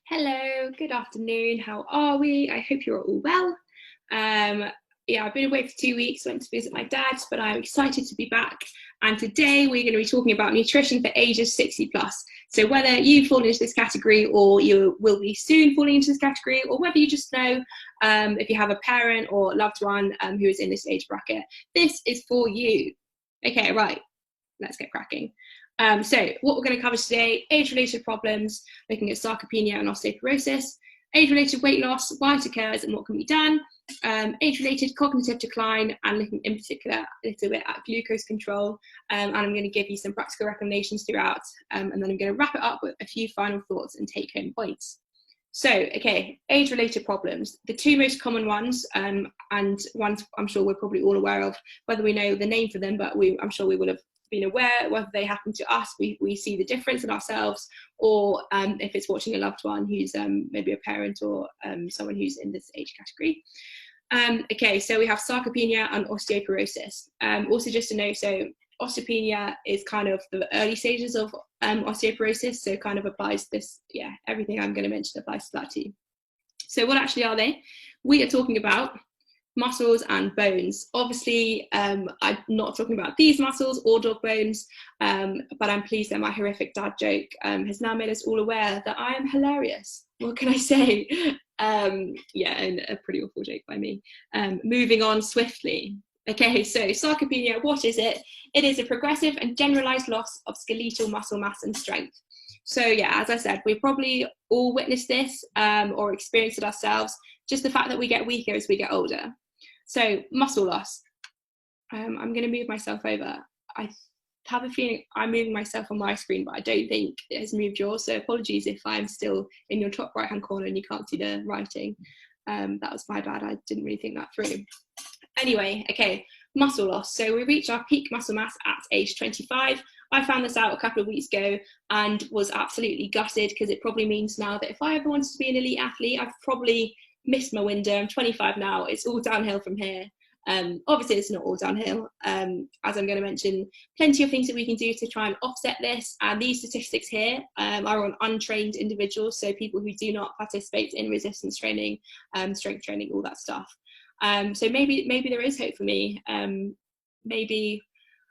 Hello, good afternoon. How are we? I hope you're all well. Yeah, I've been away for 2 weeks, went to visit my dad, but I'm excited to be back. And today we're going to be talking about nutrition for ages 60 plus. So whether you fall into this category or you will be soon falling into this category, or whether you just know if you have a parent or loved one who is in this age bracket, this is for you. Okay, right, let's get cracking. So what we're going to cover today: age-related problems, looking at sarcopenia and osteoporosis, age-related weight loss, why it occurs and what can be done, age-related cognitive decline, and looking in particular a little bit at glucose control. And I'm going to give you some practical recommendations throughout, and then I'm going to wrap it up with a few final thoughts and take-home points. So, okay, age-related problems. The two most common ones, and ones I'm sure we're probably all aware of, whether we know the name for them, but I'm sure we will have been aware, whether they happen to us, we see the difference in ourselves, or if it's watching a loved one who's maybe a parent or someone who's in this age category. Okay, so we have sarcopenia and osteoporosis. Also just to know, so osteopenia is kind of the early stages of osteoporosis, so kind of applies this, everything I'm going to mention applies to that too. So what actually are they? We are talking about muscles and bones. Obviously, I'm not talking about these muscles or dog bones, but I'm pleased that my horrific dad joke has now made us all aware that I am hilarious. What can I say? And a pretty awful joke by me. Moving on swiftly. Okay, so sarcopenia, what is it? It is a progressive and generalized loss of skeletal muscle mass and strength. So yeah, as I said, we probably all witnessed this or experienced it ourselves, just the fact that we get weaker as we get older. So muscle loss. I'm going to move myself over. I have a feeling I'm moving myself on my screen, but I don't think it has moved yours. So apologies if I'm still in your top right-hand corner and you can't see the writing. That was my bad. I didn't really think that through. Anyway, okay, muscle loss. So we reach our peak muscle mass at age 25. I found this out a couple of weeks ago and was absolutely gutted, because it probably means now that if I ever wanted to be an elite athlete, I've probably missed my window. I'm 25 now. It's all downhill from here. Obviously, it's not all downhill. As I'm going to mention, plenty of things that we can do to try and offset this. And these statistics here are on untrained individuals, so people who do not participate in resistance training, strength training, all that stuff. So maybe there is hope for me. Maybe,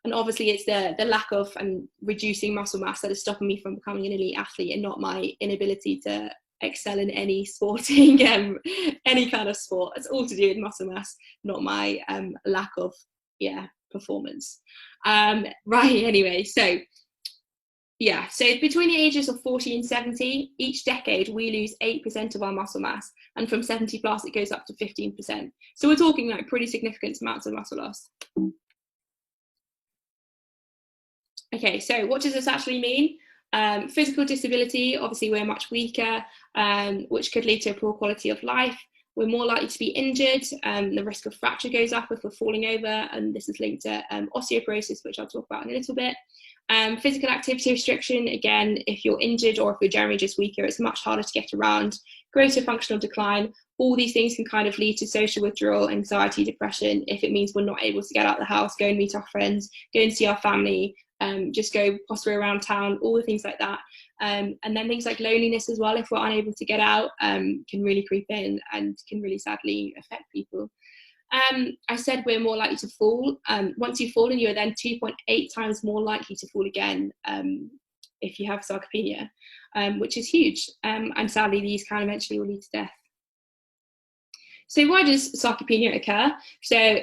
and obviously it's the lack of and reducing muscle mass that is stopping me from becoming an elite athlete, and not my inability to excel in any sporting any kind of sport. It's all to do with muscle mass, not my lack of performance. Right, anyway, so between the ages of 40 and 70, each decade we lose 8% of our muscle mass, and from 70 plus it goes up to 15%. So we're talking like pretty significant amounts of muscle loss. Okay, so what does this actually mean? Physical disability, obviously we're much weaker, which could lead to a poor quality of life. We're more likely to be injured. The risk of fracture goes up if we're falling over, and this is linked to osteoporosis, which I'll talk about in a little bit. Physical activity restriction, again, if you're injured or if you're generally just weaker, it's much harder to get around. Greater functional decline. All these things can kind of lead to social withdrawal, anxiety, depression, if it means we're not able to get out of the house, go and meet our friends, go and see our family, just go potter around town, all the things like that. And then things like loneliness as well, if we're unable to get out, can really creep in and can really sadly affect people. I said we're more likely to fall. Once you've fallen, you are then 2.8 times more likely to fall again if you have sarcopenia, which is huge. And sadly, these can eventually will lead to death. So why does sarcopenia occur? So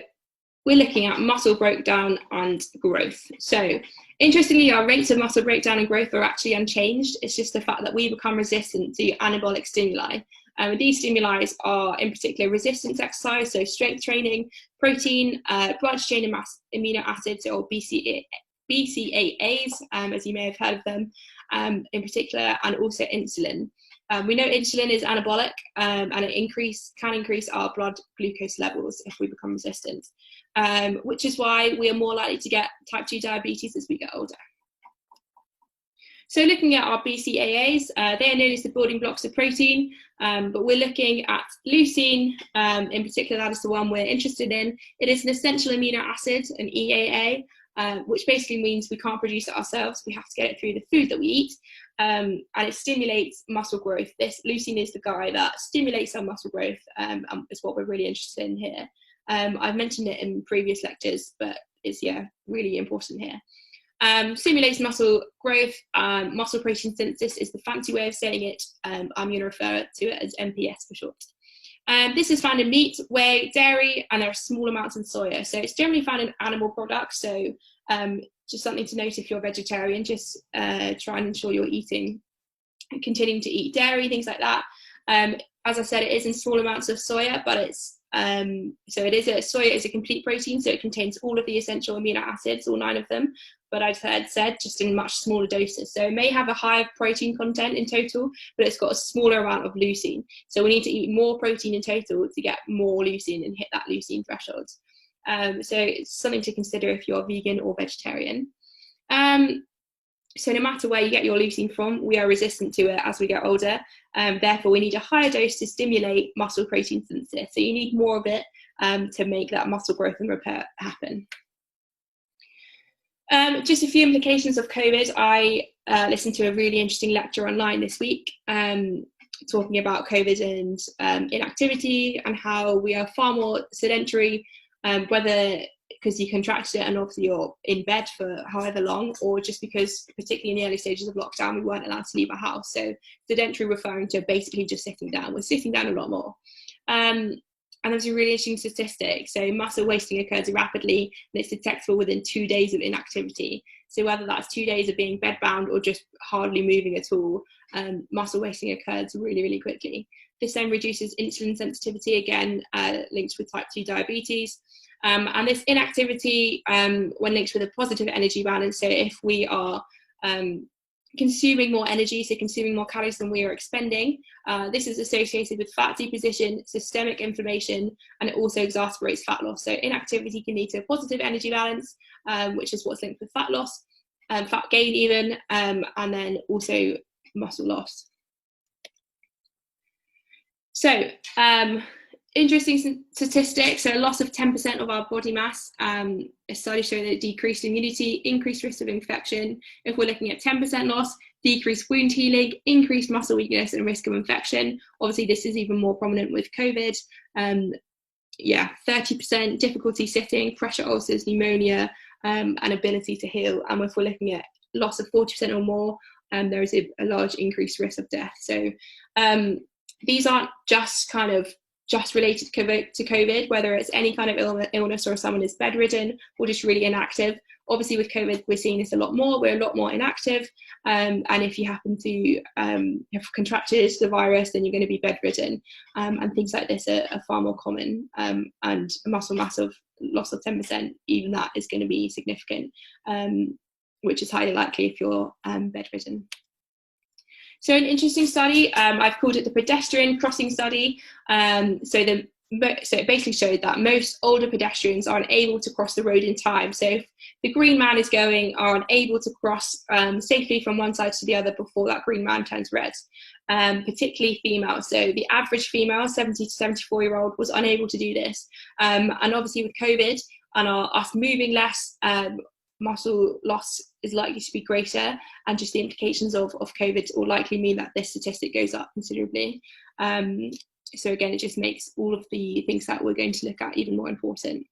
we're looking at muscle breakdown and growth. So interestingly, our rates of muscle breakdown and growth are actually unchanged. It's just the fact that we become resistant to anabolic stimuli. These stimuli are in particular resistance exercise, so strength training, protein, branched chain amino acids, or BCAAs, as you may have heard of them, in particular, and also insulin. We know insulin is anabolic, and it can increase our blood glucose levels if we become resistant, which is why we are more likely to get type 2 diabetes as we get older. So looking at our BCAAs, they are known as the building blocks of protein, but we're looking at leucine, in particular. That is the one we're interested in. It is an essential amino acid, an EAA, which basically means we can't produce it ourselves. We have to get it through the food that we eat, and it stimulates muscle growth. This leucine is the guy that stimulates our muscle growth, is what we're really interested in here. I've mentioned it in previous lectures, but it's really important here. Stimulates muscle growth. Muscle protein synthesis is the fancy way of saying it. I'm going to refer to it as MPS for short. This is found in meat, whey, dairy, and there are small amounts in soya. So it's generally found in animal products. So just something to note if you're vegetarian, just try and ensure you're continuing to eat dairy, things like that. As I said, it is in small amounts of soya, but it's soya is a complete protein, so it contains all of the essential amino acids, all 9 of them. But I've said just in much smaller doses. So it may have a higher protein content in total, but it's got a smaller amount of leucine. So we need to eat more protein in total to get more leucine and hit that leucine threshold. So it's something to consider if you're vegan or vegetarian. So no matter where you get your leucine from, we are resistant to it as we get older. Therefore, we need a higher dose to stimulate muscle protein synthesis. So you need more of it to make that muscle growth and repair happen. Just a few implications of COVID. I listened to a really interesting lecture online this week talking about COVID and inactivity and how we are far more sedentary, whether because you contracted it and obviously you're in bed for however long, or just because, particularly in the early stages of lockdown, we weren't allowed to leave our house. So sedentary referring to basically just sitting down. We're sitting down a lot more. And there's a really interesting statistic. So muscle wasting occurs rapidly and it's detectable within 2 days of inactivity. So whether that's 2 days of being bedbound or just hardly moving at all, muscle wasting occurs really, really quickly. This then reduces insulin sensitivity, again, linked with type 2 diabetes. And this inactivity, when linked with a positive energy balance, so if we are consuming more energy, so consuming more calories than we are expending, this is associated with fat deposition, systemic inflammation, and it also exacerbates fat loss. So inactivity can lead to a positive energy balance, which is what's linked with fat loss, fat gain even, and then also muscle loss. So interesting statistics. So a loss of 10% of our body mass. A study showing that decreased immunity, increased risk of infection. If we're looking at 10% loss, decreased wound healing, increased muscle weakness and risk of infection. Obviously, this is even more prominent with COVID. 30% difficulty sitting, pressure ulcers, pneumonia, and ability to heal. And if we're looking at loss of 40% or more, there is a large increased risk of death. So these aren't just related to COVID, whether it's any kind of illness or someone is bedridden or just really inactive. Obviously with COVID, we're seeing this a lot more. We're a lot more inactive. And if you happen to have contracted the virus, then you're going to be bedridden. And things like this are far more common. And a muscle mass of loss of 10%, even that is going to be significant, which is highly likely if you're bedridden. So an interesting study, I've called it the pedestrian crossing study. So it basically showed that most older pedestrians are unable to cross the road in time. So if the green man is going, are unable to cross safely from one side to the other before that green man turns red, particularly females. So the average female, 70 to 74-year-old, was unable to do this. And obviously with COVID and us moving less, muscle loss is likely to be greater, and just the implications of COVID will likely mean that this statistic goes up considerably. So again, it just makes all of the things that we're going to look at even more important.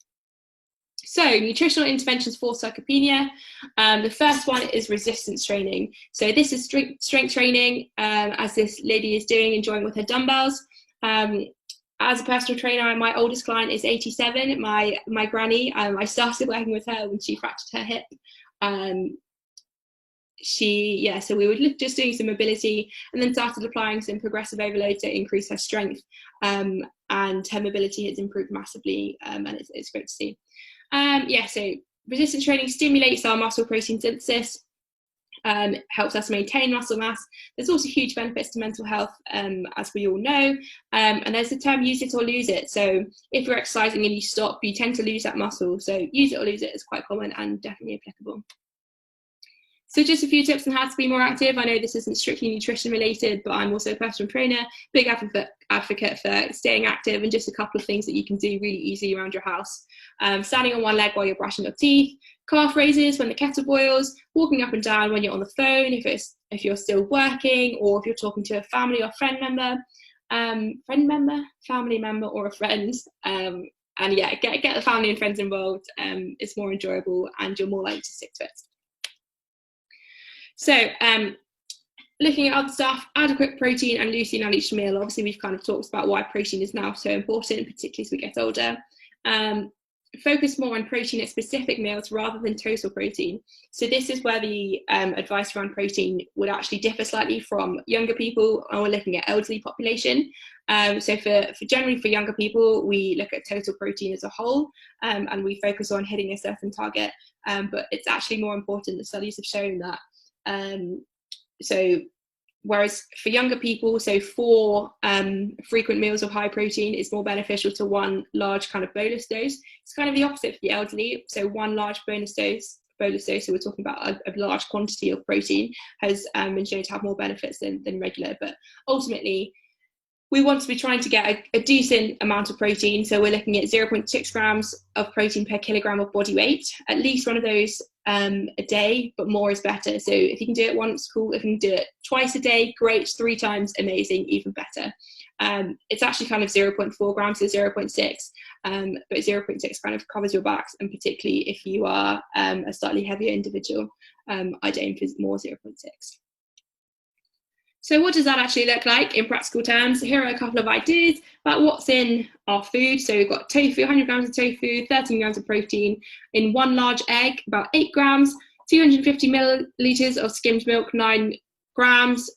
So nutritional interventions for sarcopenia. The first one is resistance training. So this is strength training, as this lady is doing, enjoying with her dumbbells. As a personal trainer, my oldest client is 87, my granny. I started working with her when she fractured her hip. So we were just doing some mobility and then started applying some progressive overload to increase her strength. And her mobility has improved massively, and it's great to see. So resistance training stimulates our muscle protein synthesis, helps us maintain muscle mass. There's also huge benefits to mental health, as we all know, and there's the term use it or lose it. So if you're exercising and you stop, you tend to lose that muscle, so use it or lose it is quite common and definitely applicable. So just a few tips on how to be more active. I know this isn't strictly nutrition related, but I'm also a personal trainer, big advocate for staying active, and just a couple of things that you can do really easily around your house. Standing on one leg while you're brushing your teeth, calf raises when the kettle boils, walking up and down when you're on the phone, if you're still working, or if you're talking to a family or family member or a friend. And yeah, get the family and friends involved. It's more enjoyable and you're more likely to stick to it. So looking at other stuff, adequate protein and leucine at each meal. Obviously, we've kind of talked about why protein is now so important, particularly as we get older. Focus more on protein at specific meals rather than total protein. So this is where the advice around protein would actually differ slightly from younger people, and we're looking at elderly population. So generally for younger people, we look at total protein as a whole, and we focus on hitting a certain target. But it's actually more important. The studies have shown that. So whereas for younger people, so 4 frequent meals of high protein is more beneficial to 1 large kind of bolus dose. It's kind of the opposite for the elderly. So 1 large bolus dose, so we're talking about a large quantity of protein, has been shown to have more benefits than regular. But ultimately, we want to be trying to get a decent amount of protein. So we're looking at 0.6 grams of protein per kilogram of body weight, at least one of those a day, but more is better. So if you can do it once, cool. If you can do it twice a day, great. 3 times, amazing, even better. It's actually kind of 0.4 grams to 0.6, but 0.6 kind of covers your backs, and particularly if you are a slightly heavier individual, I'd aim for more 0.6. So what does that actually look like in practical terms? Here are a couple of ideas about what's in our food. So we've got tofu, 100 grams of tofu, 13 grams of protein. In 1 large egg, about 8 grams, 250 millilitres of skimmed milk, 9 grams.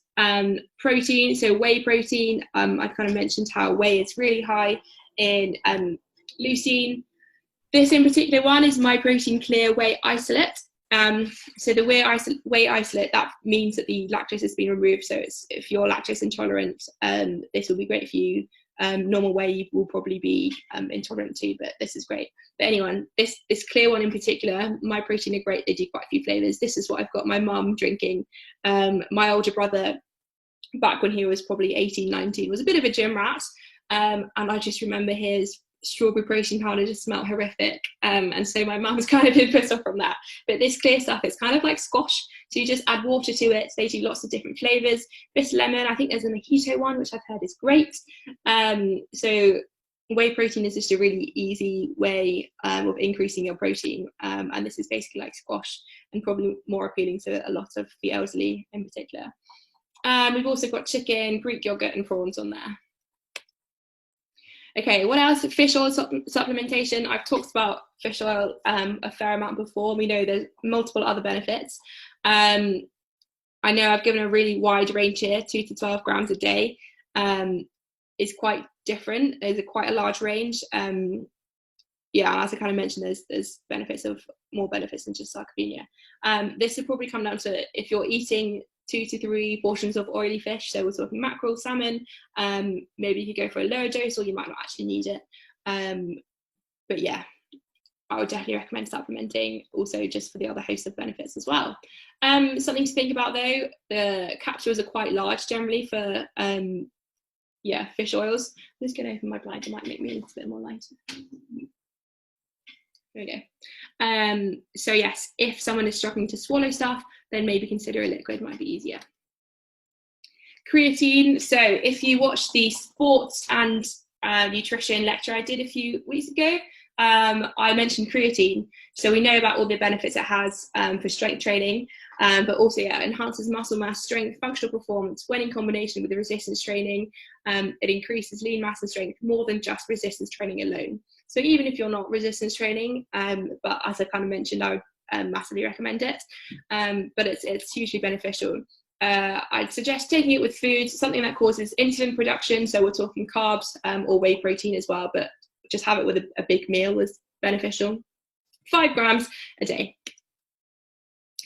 Protein, so whey protein. I kind of mentioned how whey is really high in leucine. This in particular one is My Protein Clear Whey Isolate. So the whey isolate, that means that the lactose has been removed. So if you're lactose intolerant, this will be great for you. Normal whey you will probably be intolerant to, but this is great. But anyone, this clear one in particular, My Protein are great. They do quite a few flavours. This is what I've got my mum drinking. My older brother, back when he was probably 18, 19, was a bit of a gym rat. And I just remember his strawberry protein powder just smelled horrific, and so my mum's kind of been put off from that. But this clear stuff, it's kind of like squash, so you just add water to it. They do lots of different flavors. Bitter lemon, I think there's a mojito one which I've heard is great. So whey protein is just a really easy way of increasing your protein, and this is basically like squash, and probably more appealing to a lot of the elderly in particular. We've also got chicken, Greek yogurt and prawns on there. Okay, what else? Fish oil supplementation. I've talked about fish oil a fair amount before. We know there's multiple other benefits. I know I've given a really wide range here, 2 to 12 grams a day. Is quite different. There's quite a large range. Yeah, as I kind of mentioned, there's more benefits than just sarcopenia. This would probably come down to if you're eating 2 to 3 portions of oily fish, so we're talking mackerel, salmon, maybe you could go for a lower dose, or you might not actually need it. But yeah, I would definitely recommend supplementing, also just for the other host of benefits as well. Something to think about though, the capsules are quite large generally for fish oils. I'm just going to open my blind, it might make me a little bit more light. There we go. So yes, if someone is struggling to swallow stuff, then maybe consider a liquid, might be easier. Creatine. So if you watched the sports and nutrition lecture I did a few weeks ago, I mentioned creatine. So we know about all the benefits it has for strength training, but also it enhances muscle mass, strength, functional performance when in combination with the resistance training. It increases lean mass and strength more than just resistance training alone. So even if you're not resistance training, but as I kind of mentioned, I would massively recommend it. But it's hugely beneficial. I'd suggest taking it with foods, something that causes insulin production. So we're talking carbs or whey protein as well, but just have it with a big meal is beneficial. 5 grams a day.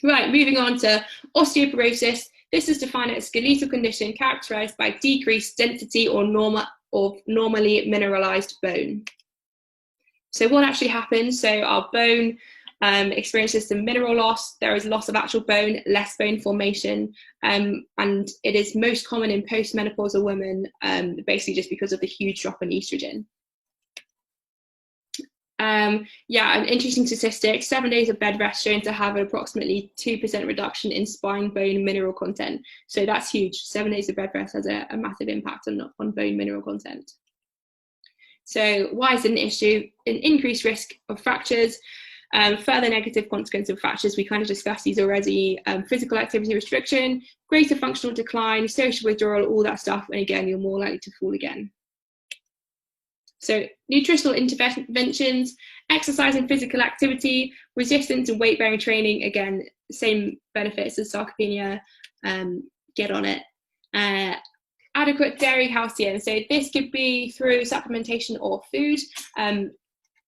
Right, moving on to osteoporosis. This is defined as a skeletal condition characterized by decreased density or normally mineralized bone. So what actually happens? So our bone experiences some mineral loss. There is loss of actual bone, less bone formation, and it is most common in postmenopausal women, basically just because of the huge drop in estrogen. Yeah, an interesting statistic, 7 days of bed rest shown to have an approximately 2% reduction in spine bone mineral content. So that's huge. 7 days of bed rest has a massive impact on bone mineral content. So why is it an issue? An increased risk of fractures, further negative consequence of fractures, we kind of discussed these already, physical activity restriction, greater functional decline, social withdrawal, all that stuff, and again, you're more likely to fall again. So nutritional interventions, exercise and physical activity, resistance and weight-bearing training, again, same benefits as sarcopenia, get on it. Adequate dairy calcium, so this could be through supplementation or food.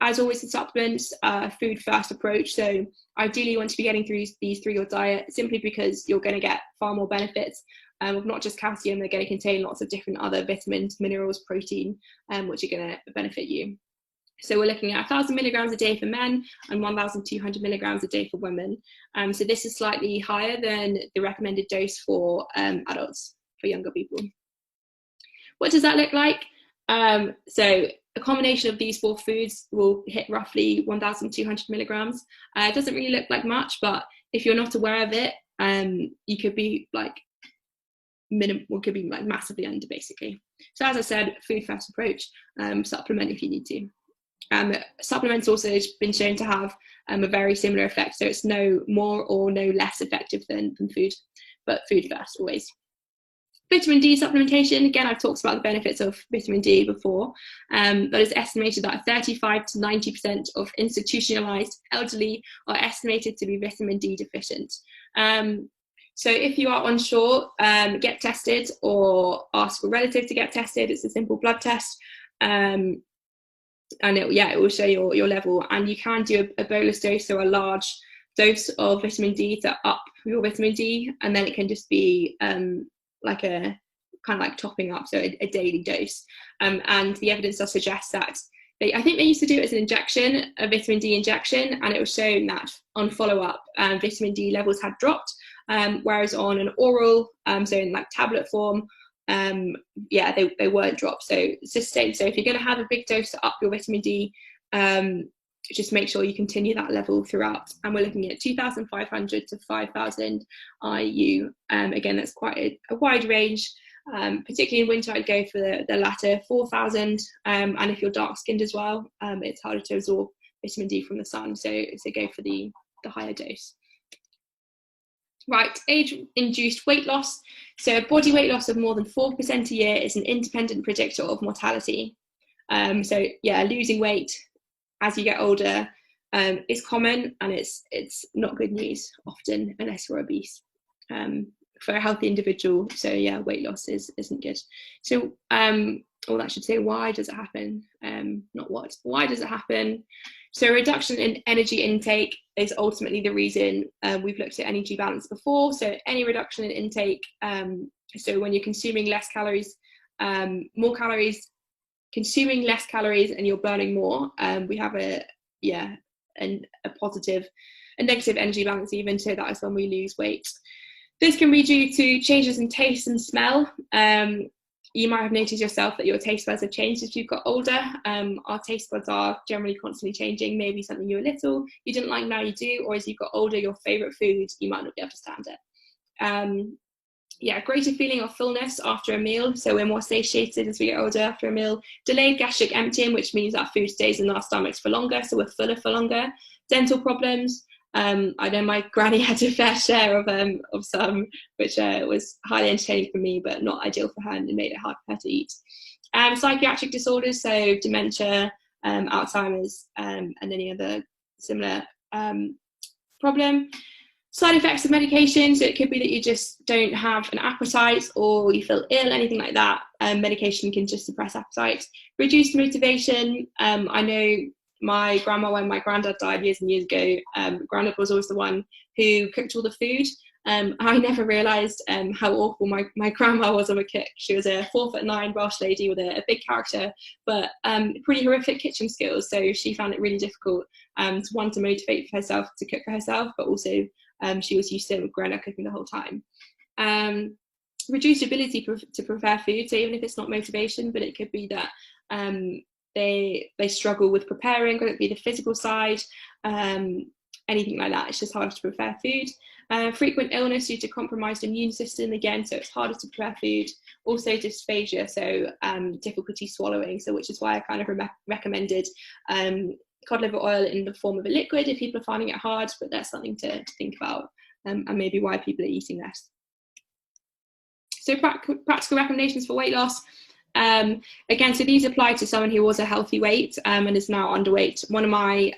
As always with supplements, food first approach, so ideally you want to be getting these through your diet, simply because you're going to get far more benefits of not just calcium. They're going to contain lots of different other vitamins, minerals, protein, which are going to benefit you. So we're looking at 1,000 milligrams a day for men and 1,200 milligrams a day for women. So this is slightly higher than the recommended dose for adults, for younger people. What does that look like? So a combination of these 4 foods will hit roughly 1,200 milligrams. It doesn't really look like much, but if you're not aware of it, you could be like could be like massively under, basically. So as I said, food first approach, supplement if you need to. Supplements also been shown to have a very similar effect, so it's no more or no less effective than food, but food first always. Vitamin D supplementation, again, I've talked about the benefits of vitamin D before, but it's estimated that 35 to 90% of institutionalized elderly are estimated to be vitamin D deficient. So if you are unsure, get tested or ask a relative to get tested. It's a simple blood test, and it will show your level, and you can do a bolus dose, so a large dose of vitamin D to up your vitamin D, and then it can just be like a kind of like topping up, so a daily dose. And the evidence does suggest that I think they used to do it as an injection, a vitamin D injection, and it was shown that on follow-up, vitamin D levels had dropped, whereas on an oral, so in like tablet form, they weren't dropped. So it's the same. So if you're going to have a big dose to up your vitamin D, just make sure you continue that level throughout. And we're looking at 2,500 to 5,000 IU. Again, that's quite a wide range. Particularly in winter, I'd go for the latter, 4,000. And if you're dark skinned as well, it's harder to absorb vitamin D from the sun. So go for the higher dose. Right, age-induced weight loss. So body weight loss of more than 4% a year is an independent predictor of mortality. Losing weight as you get older is common, and it's not good news often unless you're obese for a healthy individual. So yeah, weight loss isn't good. So I should say, why does it happen? Not what. Why does it happen? So reduction in energy intake is ultimately the reason. We've looked at energy balance before. So any reduction in intake, so when you're consuming less calories, more calories, consuming less calories, and you're burning more, we have a negative energy balance even, so that is when we lose weight. This can be due to changes in taste and smell. You might have noticed yourself that your taste buds have changed as you've got older. Our taste buds are generally constantly changing. Maybe something you were little, you didn't like, now you do, or as you've got older, your favourite food, you might not be able to stand it. Greater feeling of fullness after a meal, so we're more satiated as we get older after a meal. Delayed gastric emptying, which means that food stays in our stomachs for longer, so we're fuller for longer. Dental problems. I know my granny had a fair share of some, which was highly entertaining for me, but not ideal for her, and it made it hard for her to eat. Psychiatric disorders, so dementia, Alzheimer's, and any other similar problem. Side effects of medication, so it could be that you just don't have an appetite, or you feel ill, anything like that. Medication can just suppress appetite. Reduced motivation. I know my grandma, when my granddad died years and years ago, granddad was always the one who cooked all the food. I never realised how awful my grandma was of a cook. She was a 4'9" Welsh lady with a big character, but pretty horrific kitchen skills. So she found it really difficult to motivate herself to cook for herself, but also she was used to granddad cooking the whole time. Reduced ability to prepare food. So even if it's not motivation, but it could be that they struggle with preparing, whether it be the physical side, anything like that. It's just harder to prepare food. Frequent illness due to compromised immune system, again, so it's harder to prepare food. Also dysphagia, so difficulty swallowing, so which is why I kind of recommended cod liver oil in the form of a liquid if people are finding it hard, but that's something to think about, and maybe why people are eating less. So practical recommendations for weight loss. Again, so these apply to someone who was a healthy weight and is now underweight. One of my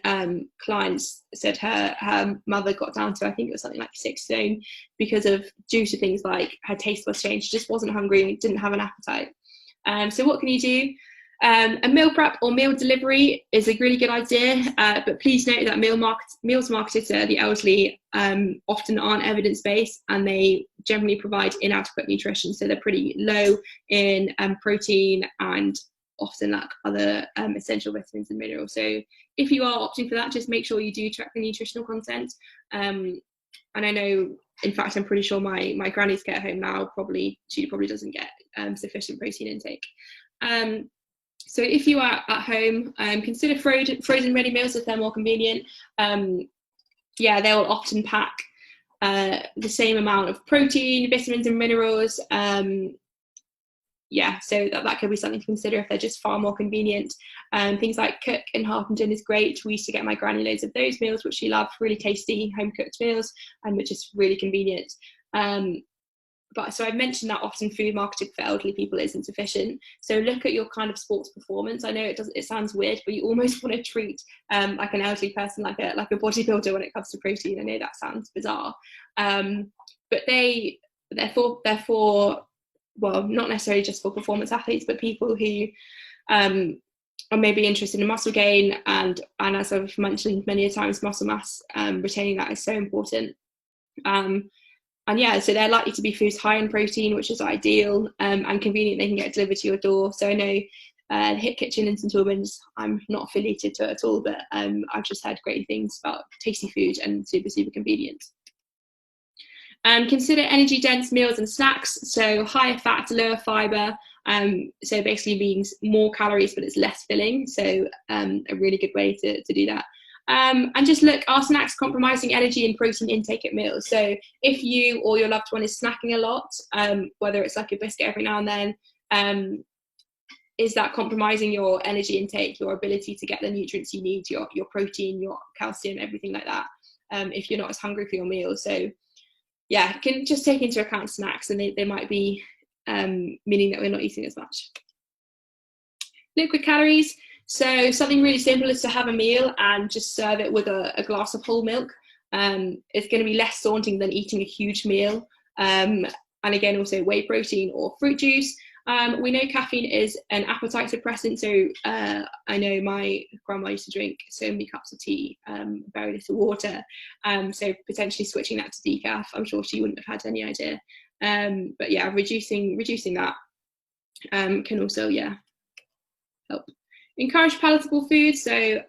clients said her mother got down to, I think it was something like 6 stone due to things like her taste buds changed. She just wasn't hungry, didn't have an appetite. So what can you do? A meal prep or meal delivery is a really good idea, but please note that meals marketed to the elderly often aren't evidence-based, and they generally provide inadequate nutrition. So they're pretty low in protein and often lack other essential vitamins and minerals. So if you are opting for that, just make sure you do check the nutritional content. And I know, in fact, I'm pretty sure my granny's get home now, she probably doesn't get sufficient protein intake. So if you are at home, consider frozen ready meals if they're more convenient. Yeah, they will often pack the same amount of protein, vitamins and minerals. Yeah, so that could be something to consider if they're just far more convenient. Things like Cook and Harpenden is great. We used to get my granny loads of those meals, which she loved, really tasty home cooked meals, and which is really convenient. But so I've mentioned that often food marketed for elderly people isn't sufficient. So look at your kind of sports performance. I know it sounds weird, but you almost want to treat like an elderly person like a bodybuilder when it comes to protein. I know that sounds bizarre, but they're for well, not necessarily just for performance athletes, but people who are maybe interested in muscle gain, and as I've mentioned many times, muscle mass, retaining that is so important. And yeah, so they're likely to be foods high in protein, which is ideal, and convenient. They can get delivered to your door. So I know the Hit Kitchen in St Albans, I'm not affiliated to it at all, but I've just heard great things about tasty food and super convenient. Consider energy dense meals and snacks, so higher fat, lower fibre, so basically means more calories but it's less filling, so a really good way to do that. And just look, are snacks compromising energy and protein intake at meals? So if you or your loved one is snacking a lot, whether it's like a biscuit every now and then, is that compromising your energy intake, your ability to get the nutrients you need, your protein, your calcium, everything like that, if you're not as hungry for your meals? So yeah, can just take into account snacks, and they might be meaning that we're not eating as much. Liquid calories. So something really simple is to have a meal and just serve it with a glass of whole milk. It's going to be less daunting than eating a huge meal. And again, also whey protein or fruit juice. We know caffeine is an appetite suppressant. So I know my grandma used to drink so many cups of tea, very little water. So potentially switching that to decaf, I'm sure she wouldn't have had any idea. But yeah, reducing that can also, yeah, help. Encourage palatable food. So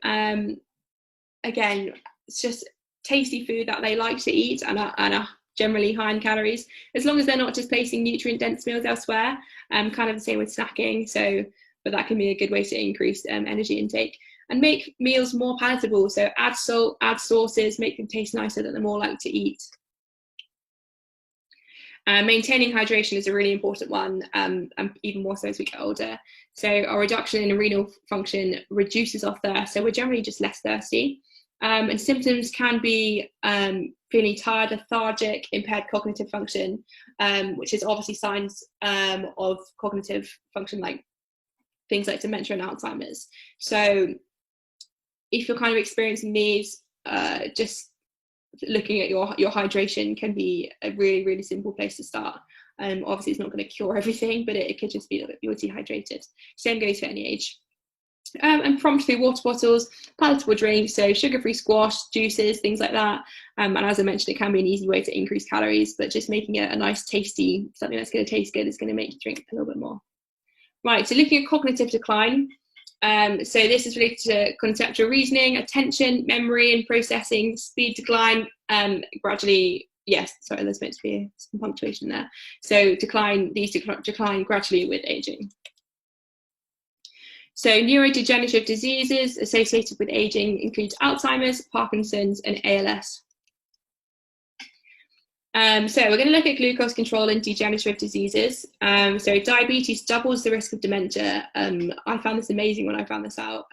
again, it's just tasty food that they like to eat and are generally high in calories, as long as they're not displacing nutrient dense meals elsewhere. Kind of the same with snacking. So, but that can be a good way to increase energy intake, and make meals more palatable. So add salt, add sauces, make them taste nicer, that they're more likely to eat. Maintaining hydration is a really important one, and even more so as we get older. So our reduction in renal function reduces our thirst, so we're generally just less thirsty. And symptoms can be feeling tired, lethargic, impaired cognitive function, which is obviously signs of cognitive function, like things like dementia and Alzheimer's. So if you're kind of experiencing these, just looking at your hydration can be a really, really simple place to start. Obviously it's not going to cure everything, but it could just be that you're dehydrated. Same goes for any age. And prompt through water bottles, palatable drinks, so sugar-free squash, juices, things like that. And as I mentioned, it can be an easy way to increase calories, but just making it a nice, tasty, something that's going to taste good is going to make you drink a little bit more. Right, so looking at cognitive decline. So this is related to conceptual reasoning, attention, memory and processing, speed decline, gradually, yes, sorry, there's meant to be some punctuation there. So these decline gradually with aging. So neurodegenerative diseases associated with aging include Alzheimer's, Parkinson's, and ALS. So we're going to look at glucose control in degenerative diseases. So diabetes doubles the risk of dementia. I found this amazing when I found this out.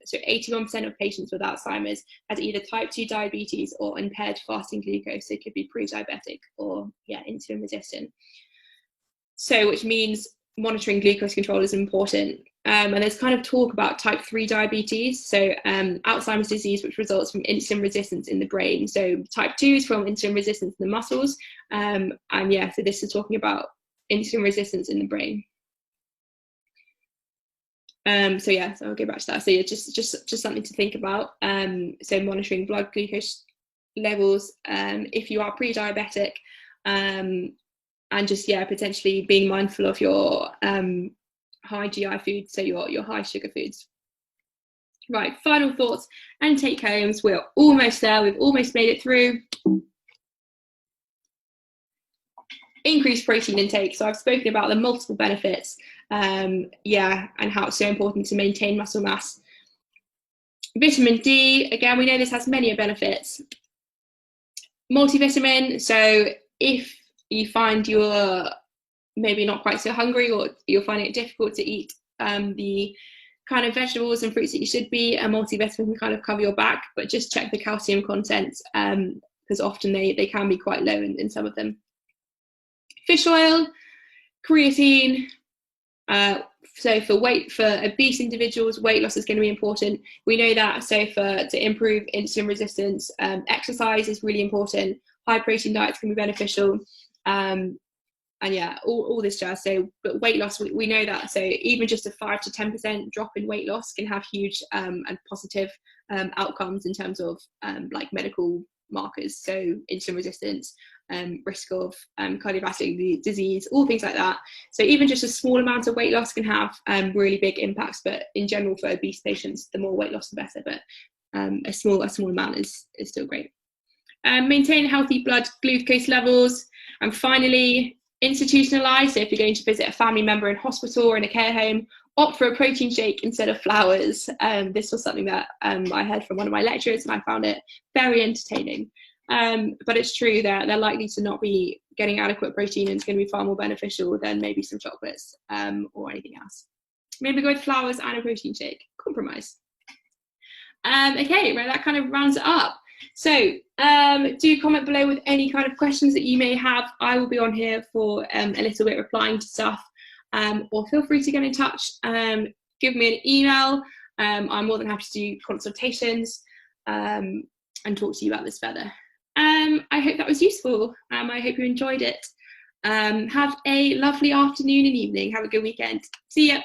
So 81% of patients with Alzheimer's had either type 2 diabetes or impaired fasting glucose. They could be pre-diabetic or insulin resistant. So which means monitoring glucose control is important. And there's kind of talk about type 3 diabetes, so Alzheimer's disease, which results from insulin resistance in the brain. So type 2 is from insulin resistance in the muscles. And so this is talking about insulin resistance in the brain. So I'll go back to that. So just something to think about. So monitoring blood glucose levels if you are pre-diabetic, and just potentially being mindful of your high GI foods, so your high sugar foods. Right, final thoughts and take homes. We're almost there. We've almost made it through. Increased protein intake. So I've spoken about the multiple benefits, and how it's so important to maintain muscle mass. Vitamin D, again, we know this has many benefits. Multivitamin, so if you find you're maybe not quite so hungry, or you're finding it difficult to eat the kind of vegetables and fruits that you should be, a multivitamin can kind of cover your back, but just check the calcium content, because often they can be quite low in some of them. Fish oil, creatine. So for obese individuals, weight loss is going to be important. We know that. So to improve insulin resistance, exercise is really important. High protein diets can be beneficial. All this jazz. So, but weight loss, we know that. So even just a 5 to 10% drop in weight loss can have huge and positive outcomes in terms of like medical markers. So insulin resistance, risk of cardiovascular disease, all things like that. So even just a small amount of weight loss can have really big impacts. But in general, for obese patients, the more weight loss, the better. But a small amount is still great. Maintain healthy blood glucose levels, and finally, institutionalize. So if you're going to visit a family member in hospital or in a care home, opt for a protein shake instead of flowers. This was something that I heard from one of my lecturers, and I found it very entertaining. But it's true that they're likely to not be getting adequate protein, and it's going to be far more beneficial than maybe some chocolates or anything else. Maybe go with flowers and a protein shake. Compromise. Okay, well, that kind of rounds it up. So do comment below with any kind of questions that you may have. I will be on here for a little bit replying to stuff, or feel free to get in touch. Give me an email. I'm more than happy to do consultations and talk to you about this further. I hope that was useful. I hope you enjoyed it. Have a lovely afternoon and evening. Have a good weekend. See ya.